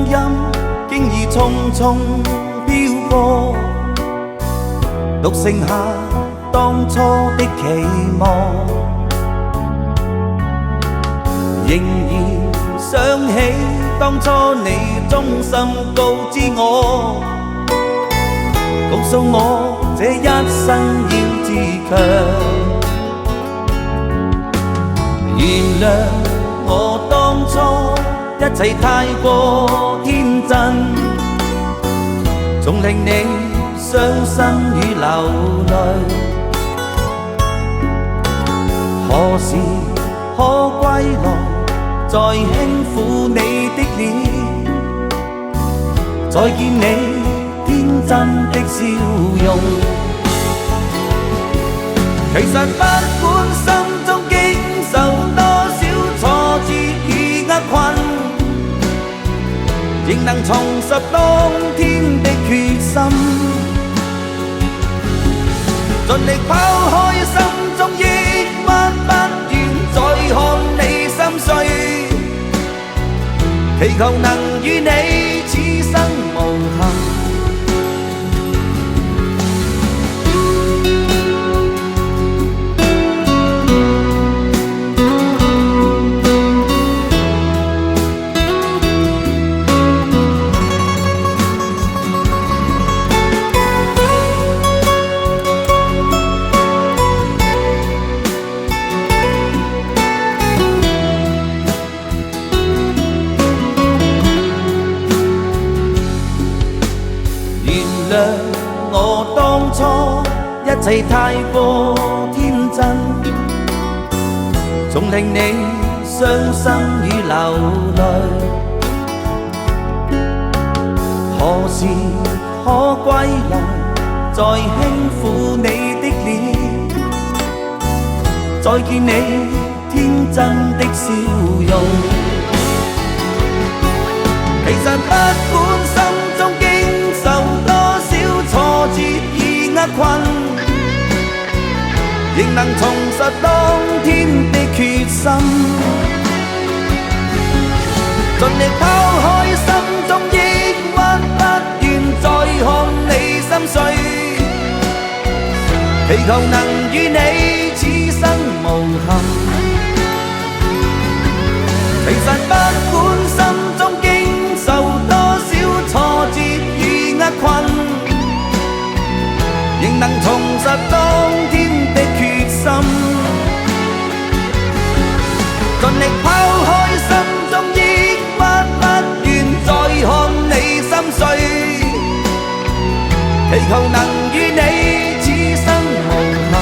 音經已匆匆飄過，獨剩下當初的期望，仍然想起當初你衷心告知我，告訴我這一生要自強。原諒我當初一切太過天真，總令你傷心與流淚。何時可歸來，再輕撫你的臉，再見你天真的笑容。其實不管心中經受多少挫折與厄困，仍能重拾當天的決心，盡力拋開心中抑鬱，不願再看你心碎，祈求能與你此生無憾。我當初一切太過天真，總令你傷心與流淚。何時可歸來，再輕撫你的臉，再見你天真的笑容。其實不管心中經受多少挫折與厄困，仍能重拾當天的決心，盡力拋開心中抑鬱，不願再看你心碎，祈求能與你此生無憾。其實不管心中經受多少挫折與厄困，仍能重拾當天的決心，盡力拋開心中抑鬱，不願再看你心碎，祈求能與你此生無憾。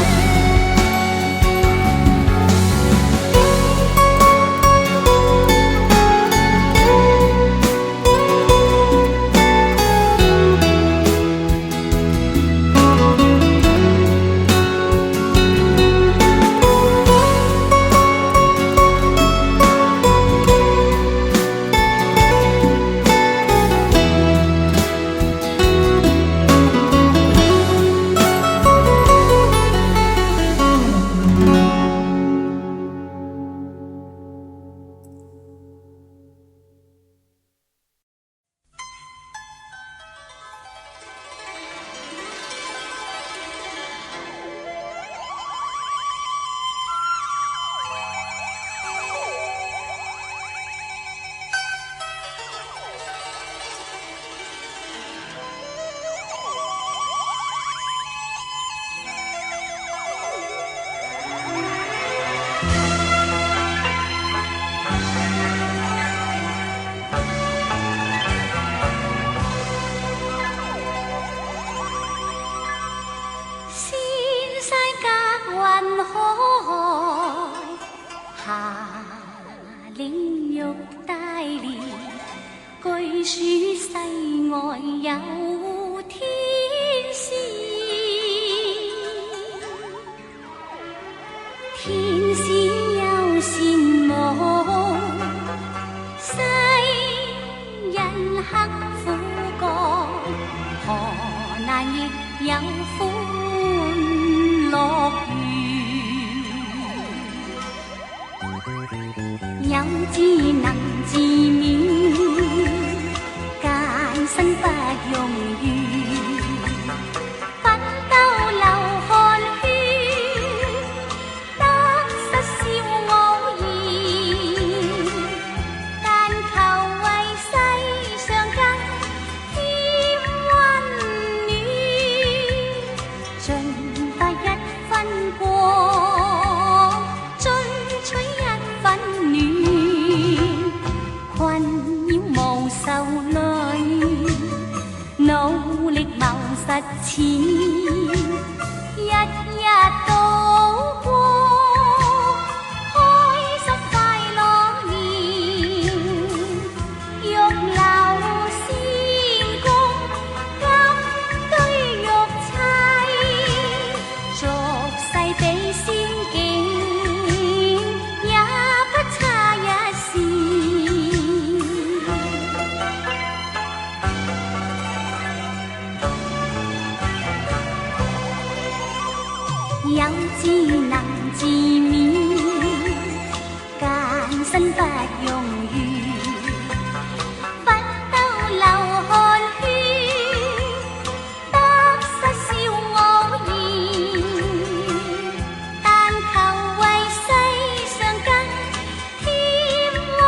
有智能自勉，無受累，努力謀實踐，日日度過開心快樂年，玉樓仙宮金堆玉砌，俗世比仙境也不差一線。有志能自勉，艱辛不容易，奮鬥流汗血，得失笑我言，但求為世上更添溫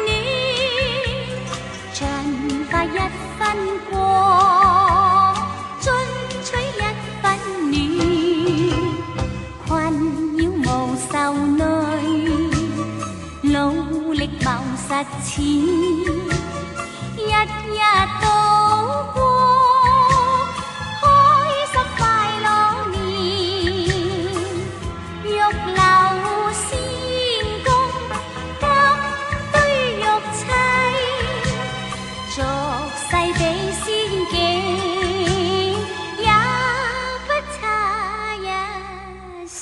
暖，盡快一分過，進取一分暖。困擾無受累，努力謀實踐，日日度過開心快樂年，玉樓仙宮金堆玉砌，俗世比仙境也不差一線。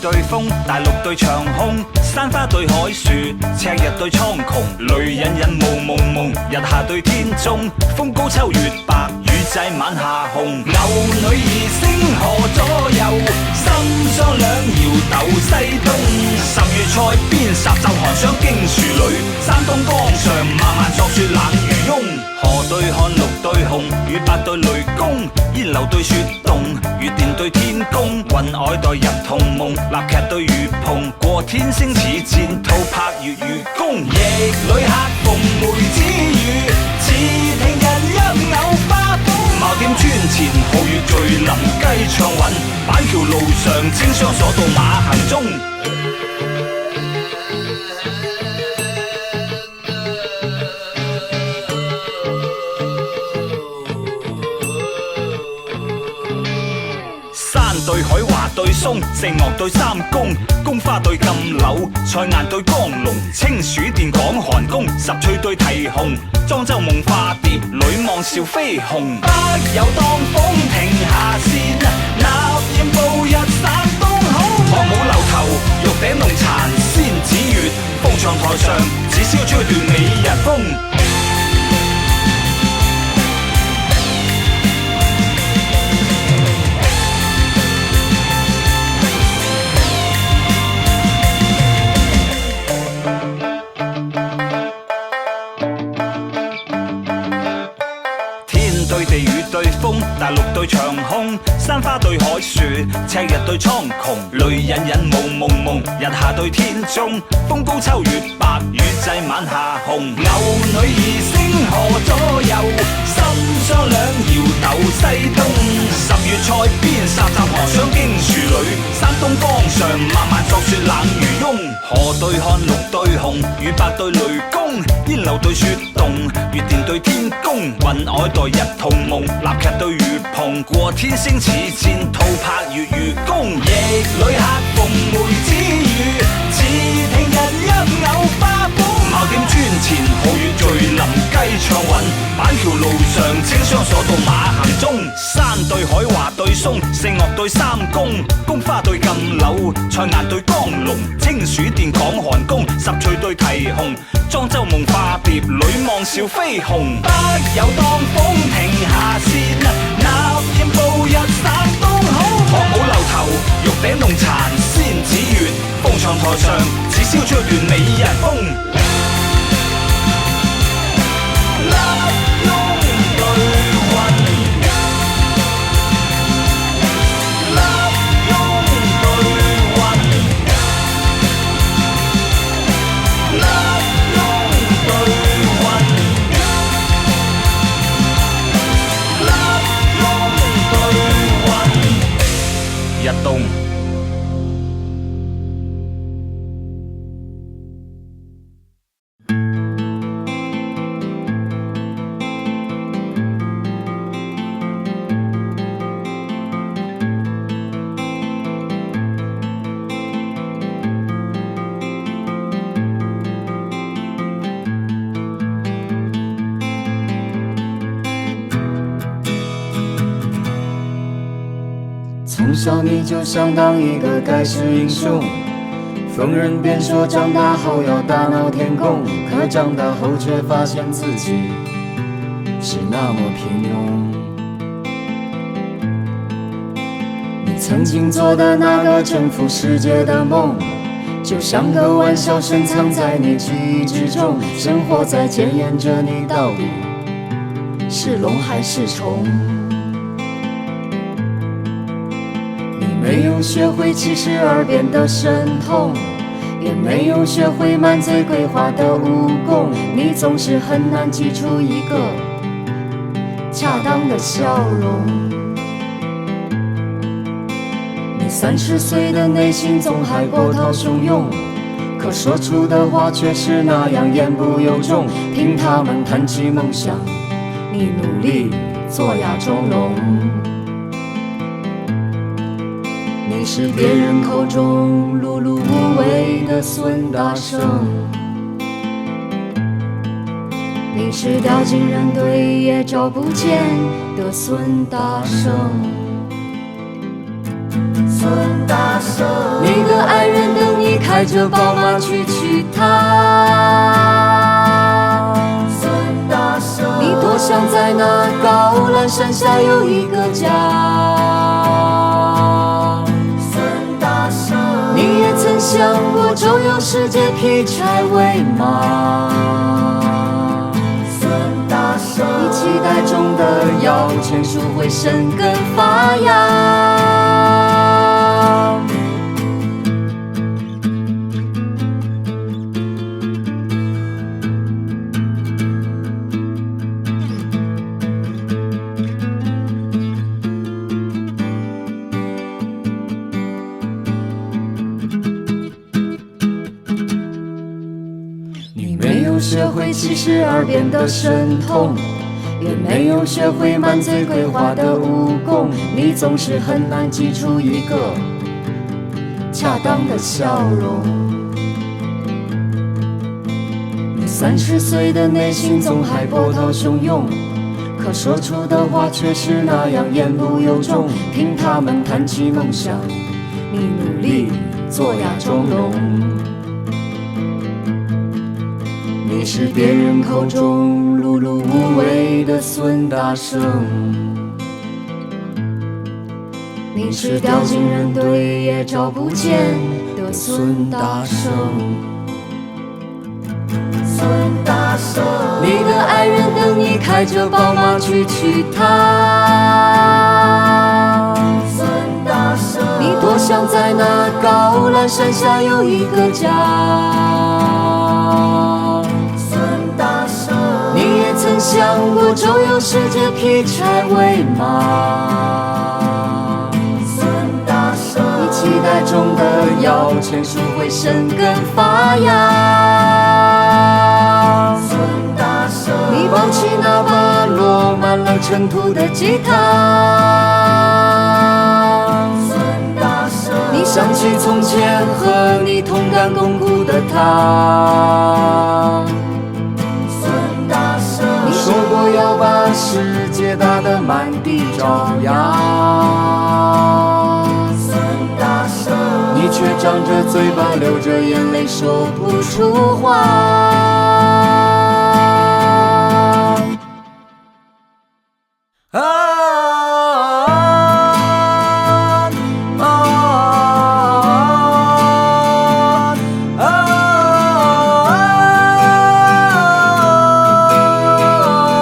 對風，大陸對長空，山花對海樹，赤日對蒼穹，雷隱隱霧濛濛，日下對天中，風高秋月白，雨際晚夏紅，牛女兒星河左右，心霜兩搖鬥西東，十月塞邊霎就寒霜經樹裏，山東江上漫漫作雪冷如湧，河對漢綠對紅，與白對雷公，煙流對雪動，雨電對天宮，雲靄代入同夢。立劇對月棚，過天星似箭，套拍粵語功。逆旅客逢梅子雨，似聽人泣藕花風。茅店村前皓月聚林雞唱韻，板橋路上清霜鎖到馬行中。對海華對松，城隍對三公，宮花對禁柳，菜雁對江龍，清暑殿講寒宮，十趣對啼紅，莊周夢化蝶，女望笑飛紅。北有當風停下線，納艷步日散東好。學武樓頭，玉頂弄殘仙子月，鳳翔台上，只消吹斷美人風。對地雨對風，大陸對長空，山花對海樹，赤日對蒼穹，雷隱隱霧濛濛，日下對天中，風高秋月白，雨際晚夏紅，牛女兒星河左右，心霜兩搖鬥西東，十月塞邊霎霎寒霜經樹裏，山東江上漫漫作雪冷如湧，河對漢綠對紅，與白對雷公，煙流對雪動，月電對天宮，雲靄代日同夢，立劇對月棚，過天星似箭，套拍粵語功。逆旅客逢梅子雨，似聽人泣藕花風。茅店村前皓月聚林雞唱韻，板橋路上清霜鎖到馬行中。山對海華對松，城岳對三公，宮花對禁柳，菜雁對江龍，清暑殿講寒宮，十趣對啼紅，莊周夢化蝶，女望笑飛紅。北有當風停下線，納艷步日散東好。學武樓頭，玉頂弄殘仙子月，鳳翔台上，只燒出段美人風。立擁對韻，立擁對韻，立擁對韻，立擁對韻。日東。从小你就想当一个盖世英雄，逢人便说长大后要大闹天宫，可长大后却发现自己是那么平庸。你曾经做的那个征服世界的梦，就像个玩笑深藏在你记忆之中，生活在检验着你到底是龙还是虫。没有学会72变的神通，也没有学会满嘴鬼话的武功，你总是很难挤出一个恰当的笑容。你30岁的内心总还波涛汹涌，可说出的话却是那样言不由衷。听他们谈起梦想，你努力做哑钟聋。你是别人口中碌碌无为的孙大圣，你是掉进人堆也找不见的孙大圣。孙大圣，你的爱人等你开着宝马去娶她。孙大圣，你多想在那高栏山下有一个家。你也曾想过周游世界劈柴为马，孙大圣，你期待中的摇钱树会生根发芽。学会72变的神通，也没有学会满嘴鬼话的武功，你总是很难挤出一个恰当的笑容。你30岁的内心总还波涛汹涌，可说出的话却是那样言不由衷。听他们谈起梦想，你努力做哑钟聋。你是别人口中碌碌无为的孙大圣，你是掉进人堆也找不见的孙大圣。孙大圣，你的爱人等你开着宝马去娶她。孙大圣，你多想在那高栏山下有一个家。曾想过周游世界劈柴为马，孙大圣，你期待中的摇钱树会生根发芽。孙大圣，你抱起那把落满了尘土的吉他。孙大圣，你想起从前和你同甘共苦的他。说过要把世界打得满地找牙，孙大圣，你却张着嘴巴流着眼泪说不出话。